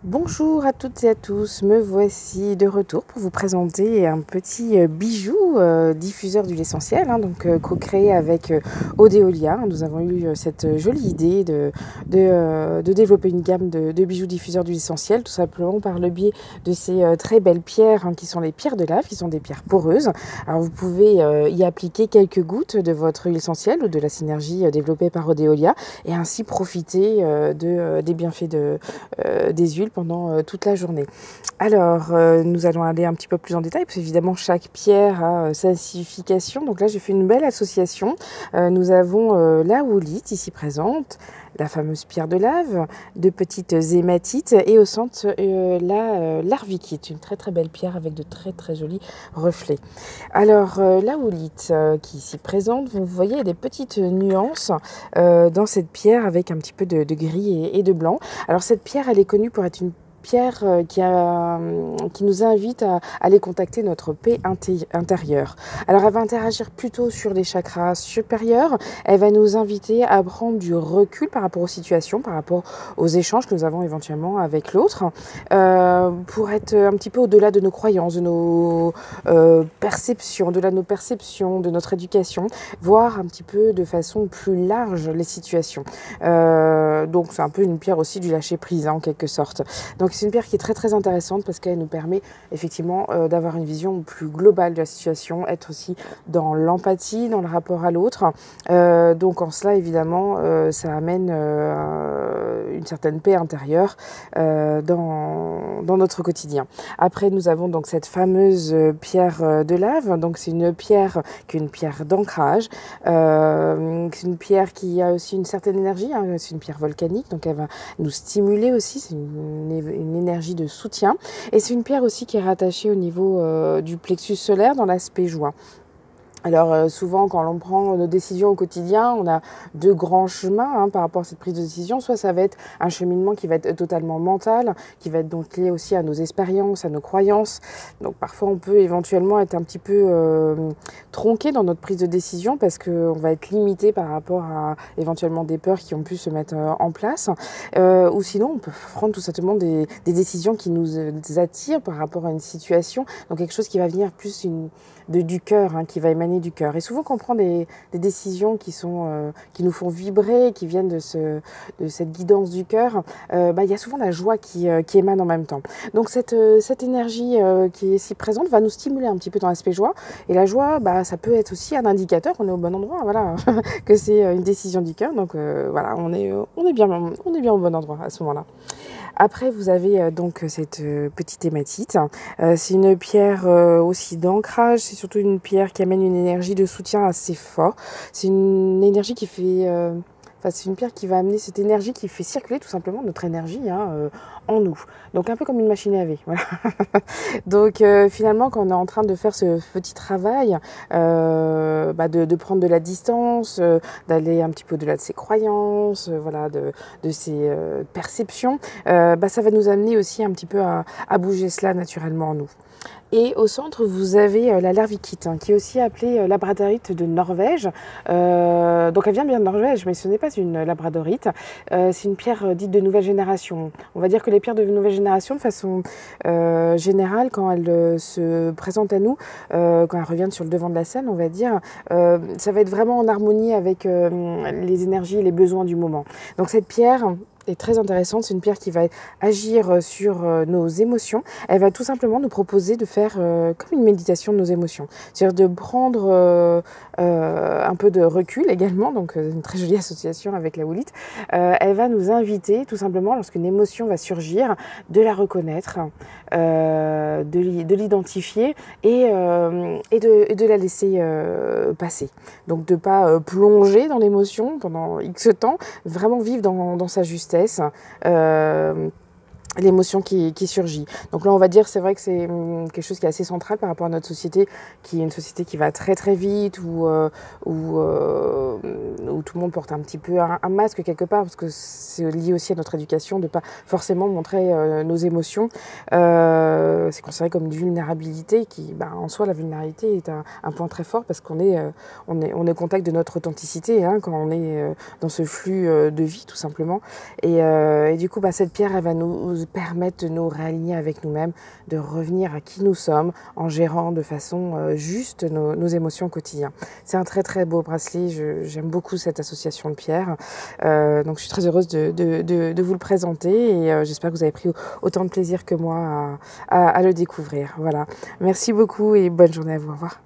Bonjour à toutes et à tous, me voici de retour pour vous présenter un petit bijou diffuseur d'huile essentielle, co-créé avec Odéolia. Nous avons eu cette jolie idée de développer une gamme de bijoux diffuseurs d'huile essentielle, tout simplement par le biais de ces très belles pierres qui sont les pierres de lave, qui sont des pierres poreuses. Alors vous pouvez y appliquer quelques gouttes de votre huile essentielle ou de la synergie développée par Odéolia et ainsi profiter des bienfaits des huiles pendant toute la journée. Alors, nous allons aller un petit peu plus en détail, parce qu'évidemment, chaque pierre a sa signification. Donc là, j'ai fait une belle association. Nous avons la woolite ici présente, la fameuse pierre de lave, de petites hématites, et au centre, l'arvikite, une très très belle pierre avec de très très jolis reflets. Alors, la woolite qui est ici présente, vous voyez, il y a des petites nuances dans cette pierre avec un petit peu de gris et de blanc. Alors cette pierre, elle est connue pour être une pierre qui nous invite à aller contacter notre paix intérieure. Alors elle va interagir plutôt sur les chakras supérieurs, elle va nous inviter à prendre du recul par rapport aux situations, par rapport aux échanges que nous avons éventuellement avec l'autre, pour être un petit peu au-delà de nos croyances, de nos perceptions, au-delà de nos perceptions, de notre éducation, voir un petit peu de façon plus large les situations. Donc c'est un peu une pierre aussi du lâcher prise en quelque sorte. Donc c'est une pierre qui est très très intéressante parce qu'elle nous permet effectivement d'avoir une vision plus globale de la situation, être aussi dans l'empathie, dans le rapport à l'autre. Donc en cela évidemment ça amène une certaine paix intérieure dans notre quotidien. Après nous avons donc cette fameuse pierre de lave, donc c'est une pierre qui est une pierre d'ancrage, c'est une pierre qui a aussi une certaine énergie, c'est une pierre volcanique, donc elle va nous stimuler aussi, c'est une énergie de soutien, et c'est une pierre aussi qui est rattachée au niveau du plexus solaire dans l'aspect joint. Alors souvent quand l'on prend nos décisions au quotidien, on a deux grands chemins par rapport à cette prise de décision. Soit ça va être un cheminement qui va être totalement mental, qui va être donc lié aussi à nos expériences, à nos croyances. Donc parfois on peut éventuellement être un petit peu tronqué dans notre prise de décision parce qu'on va être limité par rapport à éventuellement des peurs qui ont pu se mettre en place. Ou sinon on peut prendre tout simplement des décisions qui nous attirent par rapport à une situation. Donc quelque chose qui va venir plus du cœur, qui va émaner du cœur. Et souvent quand on prend des décisions qui nous font vibrer, qui viennent de cette guidance du cœur, il y a souvent la joie qui émane en même temps. Donc cette énergie qui est si présente va nous stimuler un petit peu dans l'aspect joie. Et la joie, ça peut être aussi un indicateur qu'on est au bon endroit, voilà, que c'est une décision du cœur. Donc voilà, on est bien au bon endroit à ce moment-là. Après, vous avez donc cette petite hématite. C'est une pierre aussi d'ancrage. C'est surtout une pierre qui amène une énergie de soutien assez fort. C'est une énergie qui fait... c'est une pierre qui va amener cette énergie qui fait circuler tout simplement notre énergie en nous. Donc un peu comme une machine à laver. Voilà. Donc finalement, quand on est en train de faire ce petit travail, de prendre de la distance, d'aller un petit peu au-delà de ses croyances, voilà, de ses perceptions, ça va nous amener aussi un petit peu à bouger cela naturellement en nous. Et au centre, vous avez la larvikite, qui est aussi appelée labradorite de Norvège. Donc elle vient bien de Norvège, mais ce n'est pas une labradorite. C'est une pierre dite de nouvelle génération. On va dire que les pierres de nouvelle génération, de façon générale, quand elles se présentent à nous, quand elles reviennent sur le devant de la scène, on va dire, ça va être vraiment en harmonie avec les énergies et les besoins du moment. Donc cette pierre est très intéressante, c'est une pierre qui va agir sur nos émotions. Elle va tout simplement nous proposer de faire comme une méditation de nos émotions. C'est-à-dire de prendre un peu de recul également, donc une très jolie association avec la woolite. Elle va nous inviter tout simplement, lorsqu'une émotion va surgir, de la reconnaître, de l'identifier et de la laisser passer. Donc de ne pas plonger dans l'émotion pendant X temps, vraiment vivre dans sa justesse. L'émotion qui surgit. Donc là, on va dire, c'est vrai que c'est quelque chose qui est assez central par rapport à notre société, qui est une société qui va très très vite, où tout le monde porte un petit peu un masque quelque part, parce que c'est lié aussi à notre éducation, de pas forcément montrer nos émotions. C'est considéré comme une vulnérabilité qui, en soi, la vulnérabilité est un point très fort, parce qu'on est au contact de notre authenticité, quand on est dans ce flux de vie, tout simplement. Et du coup, cette pierre, elle va nous nous permettent de nous réaligner avec nous-mêmes, de revenir à qui nous sommes en gérant de façon juste nos émotions au quotidien. C'est un très très beau bracelet, j'aime beaucoup cette association de pierres, donc je suis très heureuse de vous le présenter et j'espère que vous avez pris autant de plaisir que moi à le découvrir. Voilà, merci beaucoup et bonne journée à vous, au revoir.